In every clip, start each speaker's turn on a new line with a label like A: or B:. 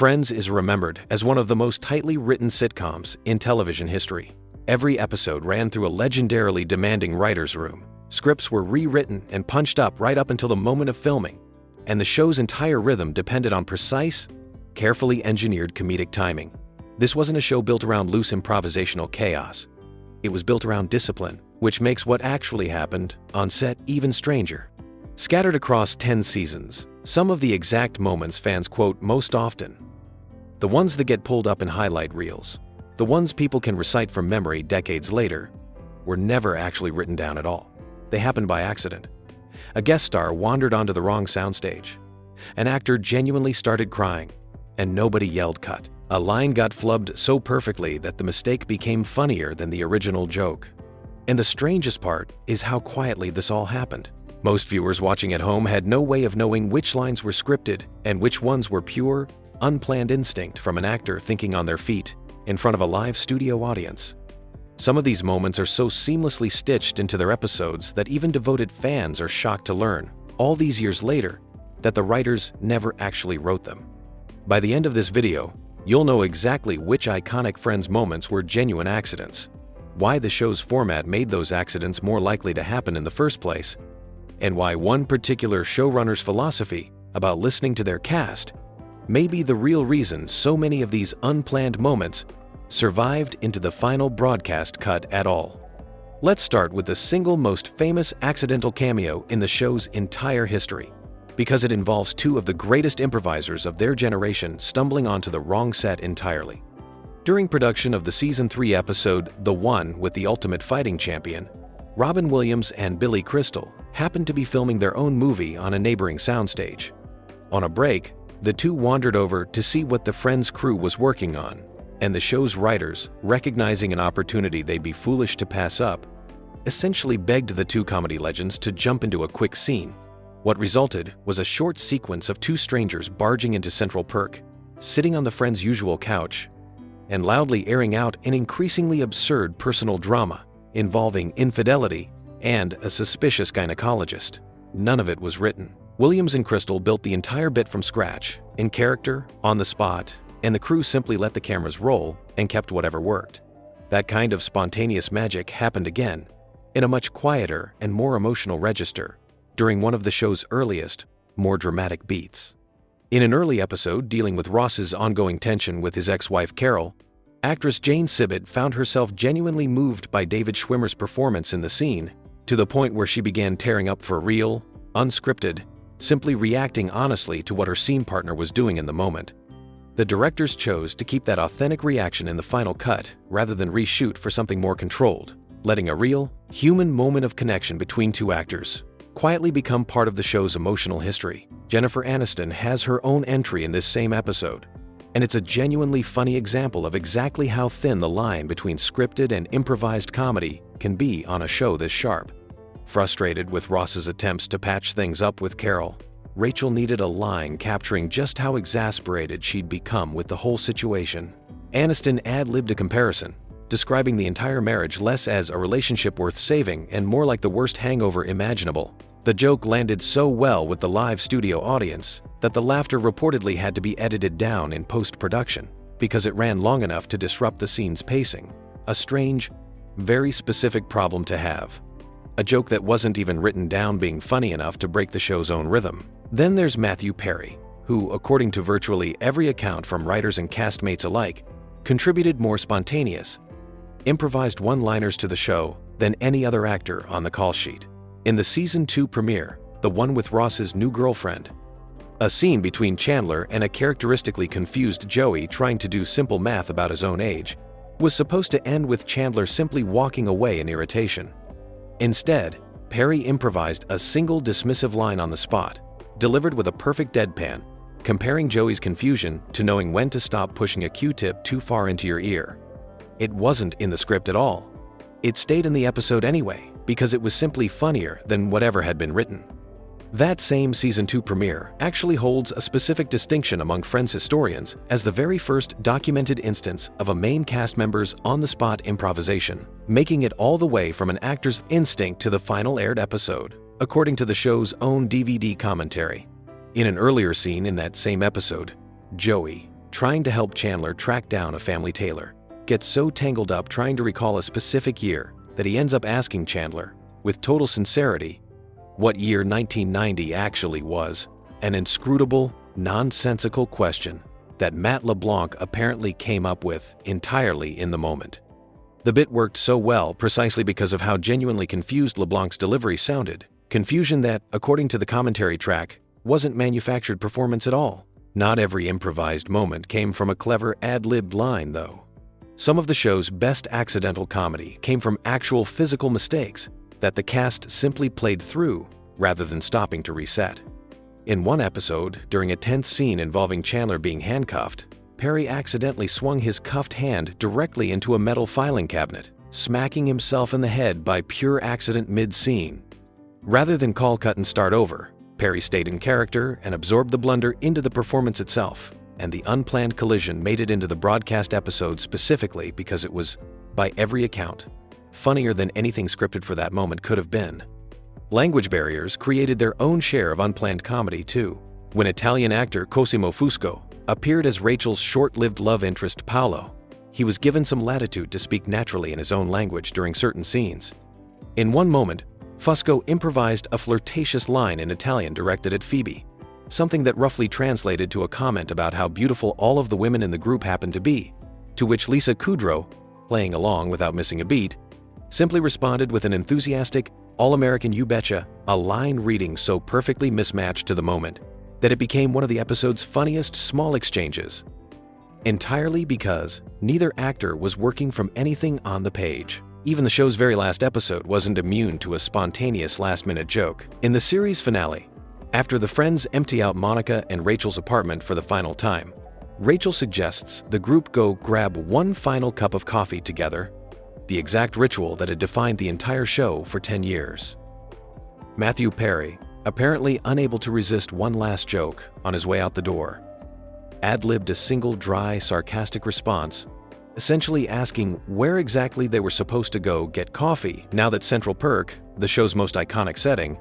A: Friends is remembered as one of the most tightly written sitcoms in television history. Every episode ran through a legendarily demanding writer's room. Scripts were rewritten and punched up right up until the moment of filming, and the show's entire rhythm depended on precise, carefully engineered comedic timing. This wasn't a show built around loose improvisational chaos. It was built around discipline, which makes what actually happened on set even stranger. Scattered across 10 seasons, some of the exact moments fans quote most often, the ones that get pulled up in highlight reels, the ones people can recite from memory decades later, were never actually written down at all. They happened by accident. A guest star wandered onto the wrong soundstage. An actor genuinely started crying, and nobody yelled cut. A line got flubbed so perfectly that the mistake became funnier than the original joke. And the strangest part is how quietly this all happened. Most viewers watching at home had no way of knowing which lines were scripted and which ones were pure, unplanned instinct from an actor thinking on their feet in front of a live studio audience. Some of these moments are so seamlessly stitched into their episodes that even devoted fans are shocked to learn, all these years later, that the writers never actually wrote them. By the end of this video, you'll know exactly which iconic Friends moments were genuine accidents, why the show's format made those accidents more likely to happen in the first place, and why one particular showrunner's philosophy about listening to their cast may be the real reason so many of these unplanned moments survived into the final broadcast cut at all. Let's start with the single most famous accidental cameo in the show's entire history, because it involves two of the greatest improvisers of their generation stumbling onto the wrong set entirely. During production of the Season 3 episode The One with the Ultimate Fighting Champion, Robin Williams and Billy Crystal happened to be filming their own movie on a neighboring soundstage. On a break, the two wandered over to see what the Friends crew was working on, and the show's writers, recognizing an opportunity they'd be foolish to pass up, essentially begged the two comedy legends to jump into a quick scene. What resulted was a short sequence of two strangers barging into Central Perk, sitting on the Friends' usual couch, and loudly airing out an increasingly absurd personal drama involving infidelity and a suspicious gynecologist. None of it was written. Williams and Crystal built the entire bit from scratch, in character, on the spot, and the crew simply let the cameras roll and kept whatever worked. That kind of spontaneous magic happened again, in a much quieter and more emotional register, during one of the show's earliest, more dramatic beats. In an early episode dealing with Ross's ongoing tension with his ex-wife Carol, actress Jane Sibbett found herself genuinely moved by David Schwimmer's performance in the scene, to the point where she began tearing up for real, unscripted, simply reacting honestly to what her scene partner was doing in the moment. The directors chose to keep that authentic reaction in the final cut rather than reshoot for something more controlled, letting a real, human moment of connection between two actors quietly become part of the show's emotional history. Jennifer Aniston has her own entry in this same episode, and it's a genuinely funny example of exactly how thin the line between scripted and improvised comedy can be on a show this sharp. Frustrated with Ross's attempts to patch things up with Carol, Rachel needed a line capturing just how exasperated she'd become with the whole situation. Aniston ad-libbed a comparison, describing the entire marriage less as a relationship worth saving and more like the worst hangover imaginable. The joke landed so well with the live studio audience that the laughter reportedly had to be edited down in post-production because it ran long enough to disrupt the scene's pacing. A strange, very specific problem to have. A joke that wasn't even written down being funny enough to break the show's own rhythm. Then there's Matthew Perry, who, according to virtually every account from writers and castmates alike, contributed more spontaneous, improvised one-liners to the show than any other actor on the call sheet. In the Season 2 premiere, The One with Ross's New Girlfriend, a scene between Chandler and a characteristically confused Joey trying to do simple math about his own age, was supposed to end with Chandler simply walking away in irritation. Instead, Perry improvised a single dismissive line on the spot, delivered with a perfect deadpan, comparing Joey's confusion to knowing when to stop pushing a Q-tip too far into your ear. It wasn't in the script at all. It stayed in the episode anyway, because it was simply funnier than whatever had been written. That same Season 2 premiere actually holds a specific distinction among Friends historians as the very first documented instance of a main cast member's on-the-spot improvisation, making it all the way from an actor's instinct to the final aired episode, according to the show's own DVD commentary. In an earlier scene in that same episode, Joey, trying to help Chandler track down a family tailor, gets so tangled up trying to recall a specific year that he ends up asking Chandler, with total sincerity, what year 1990 actually was, an inscrutable, nonsensical question that Matt LeBlanc apparently came up with entirely in the moment. The bit worked so well precisely because of how genuinely confused LeBlanc's delivery sounded, confusion that, according to the commentary track, wasn't manufactured performance at all. Not every improvised moment came from a clever ad-libbed line, though. Some of the show's best accidental comedy came from actual physical mistakes that the cast simply played through rather than stopping to reset. In one episode, during a tense scene involving Chandler being handcuffed, Perry accidentally swung his cuffed hand directly into a metal filing cabinet, smacking himself in the head by pure accident mid-scene. Rather than call cut and start over, Perry stayed in character and absorbed the blunder into the performance itself, and the unplanned collision made it into the broadcast episode specifically because it was, by every account, funnier than anything scripted for that moment could have been. Language barriers created their own share of unplanned comedy too. When Italian actor Cosimo Fusco appeared as Rachel's short-lived love interest Paolo, he was given some latitude to speak naturally in his own language during certain scenes. In one moment, Fusco improvised a flirtatious line in Italian directed at Phoebe, something that roughly translated to a comment about how beautiful all of the women in the group happened to be, to which Lisa Kudrow, playing along without missing a beat, simply responded with an enthusiastic, all-American you betcha, a line reading so perfectly mismatched to the moment that it became one of the episode's funniest small exchanges. Entirely because neither actor was working from anything on the page. Even the show's very last episode wasn't immune to a spontaneous last-minute joke. In the series finale, after the friends empty out Monica and Rachel's apartment for the final time, Rachel suggests the group go grab one final cup of coffee together, the exact ritual that had defined the entire show for 10 years. Matthew Perry, apparently unable to resist one last joke on his way out the door, ad-libbed a single dry, sarcastic response, essentially asking where exactly they were supposed to go get coffee now that Central Perk, the show's most iconic setting,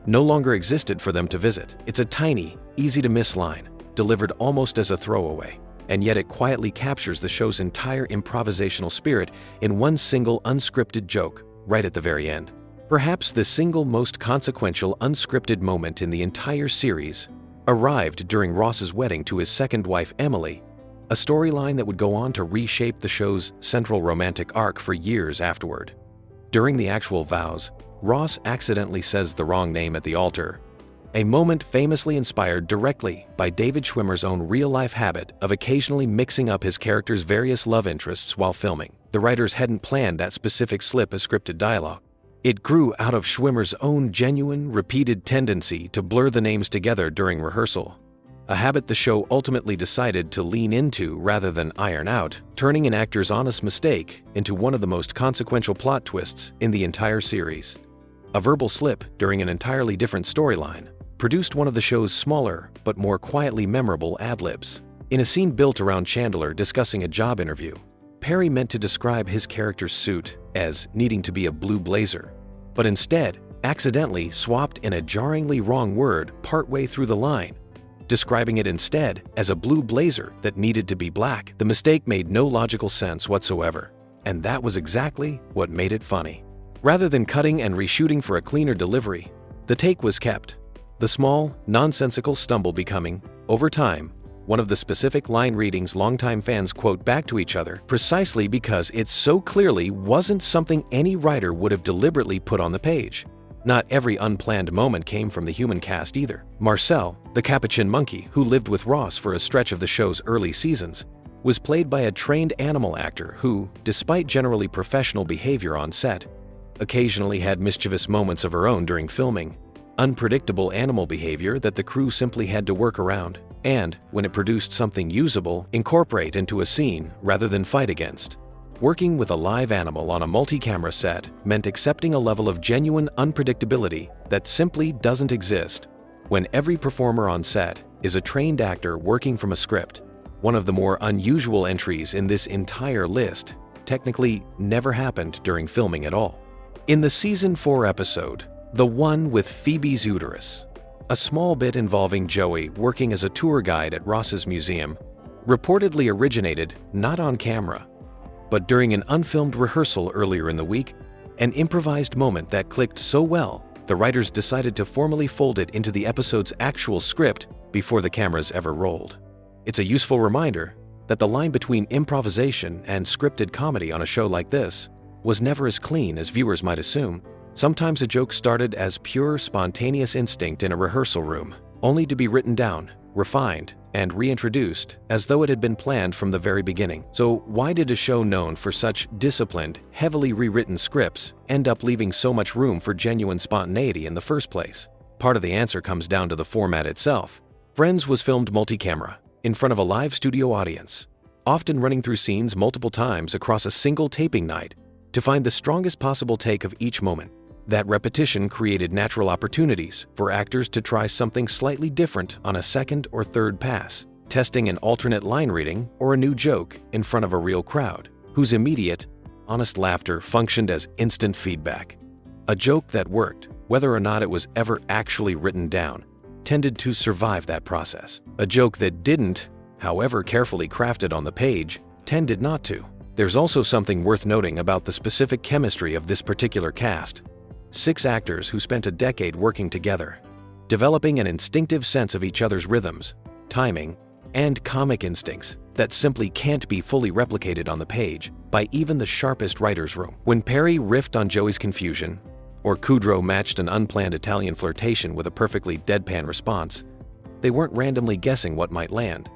A: no longer existed for them to visit. It's a tiny, easy-to-miss line, delivered almost as a throwaway, and yet it quietly captures the show's entire improvisational spirit in one single unscripted joke right at the very end. Perhaps the single most consequential unscripted moment in the entire series arrived during Ross's wedding to his second wife Emily, a storyline that would go on to reshape the show's central romantic arc for years afterward. During the actual vows, Ross accidentally says the wrong name at the altar, a moment famously inspired directly by David Schwimmer's own real-life habit of occasionally mixing up his character's various love interests while filming. The writers hadn't planned that specific slip as scripted dialogue. It grew out of Schwimmer's own genuine, repeated tendency to blur the names together during rehearsal, a habit the show ultimately decided to lean into rather than iron out, turning an actor's honest mistake into one of the most consequential plot twists in the entire series. A verbal slip during an entirely different storyline produced one of the show's smaller but more quietly memorable ad-libs. In a scene built around Chandler discussing a job interview, Perry meant to describe his character's suit as needing to be a blue blazer, but instead accidentally swapped in a jarringly wrong word partway through the line, describing it instead as a blue blazer that needed to be black. The mistake made no logical sense whatsoever, and that was exactly what made it funny. Rather than cutting and reshooting for a cleaner delivery, the take was kept, the small, nonsensical stumble becoming, over time, one of the specific line readings longtime fans quote back to each other precisely because it so clearly wasn't something any writer would have deliberately put on the page. Not every unplanned moment came from the human cast either. Marcel, the capuchin monkey who lived with Ross for a stretch of the show's early seasons, was played by a trained animal actor who, despite generally professional behavior on set, occasionally had mischievous moments of her own during filming, unpredictable animal behavior that the crew simply had to work around, and, when it produced something usable, incorporate into a scene rather than fight against. Working with a live animal on a multi-camera set meant accepting a level of genuine unpredictability that simply doesn't exist when every performer on set is a trained actor working from a script. One of the more unusual entries in this entire list technically never happened during filming at all. In the Season 4 episode, The One with Phoebe's Uterus, a small bit involving Joey working as a tour guide at Ross's museum, reportedly originated not on camera, but during an unfilmed rehearsal earlier in the week, an improvised moment that clicked so well, the writers decided to formally fold it into the episode's actual script before the cameras ever rolled. It's a useful reminder that the line between improvisation and scripted comedy on a show like this was never as clean as viewers might assume. Sometimes a joke started as pure, spontaneous instinct in a rehearsal room, only to be written down, refined, and reintroduced as though it had been planned from the very beginning. So why did a show known for such disciplined, heavily rewritten scripts end up leaving so much room for genuine spontaneity in the first place? Part of the answer comes down to the format itself. Friends was filmed multi-camera, in front of a live studio audience, often running through scenes multiple times across a single taping night to find the strongest possible take of each moment. That repetition created natural opportunities for actors to try something slightly different on a second or third pass, testing an alternate line reading or a new joke in front of a real crowd, whose immediate, honest laughter functioned as instant feedback. A joke that worked, whether or not it was ever actually written down, tended to survive that process. A joke that didn't, however carefully crafted on the page, tended not to. There's also something worth noting about the specific chemistry of this particular cast. 6 actors who spent a decade working together, developing an instinctive sense of each other's rhythms, timing, and comic instincts that simply can't be fully replicated on the page by even the sharpest writer's room. When Perry riffed on Joey's confusion, or Kudrow matched an unplanned Italian flirtation with a perfectly deadpan response, they weren't randomly guessing what might land.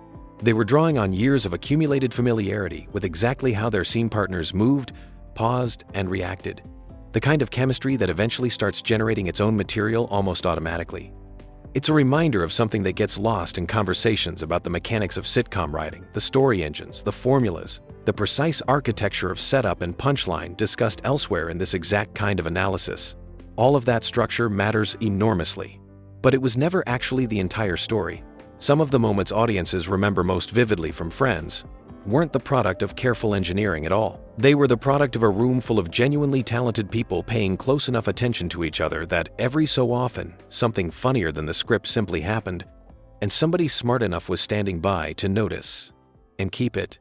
A: They were drawing on years of accumulated familiarity with exactly how their scene partners moved, paused, and reacted. The kind of chemistry that eventually starts generating its own material almost automatically. It's a reminder of something that gets lost in conversations about the mechanics of sitcom writing, the story engines, the formulas, the precise architecture of setup and punchline discussed elsewhere in this exact kind of analysis. All of that structure matters enormously, but it was never actually the entire story. Some of the moments audiences remember most vividly from Friends weren't the product of careful engineering at all. They were the product of a room full of genuinely talented people paying close enough attention to each other that every so often, something funnier than the script simply happened, and somebody smart enough was standing by to notice and keep it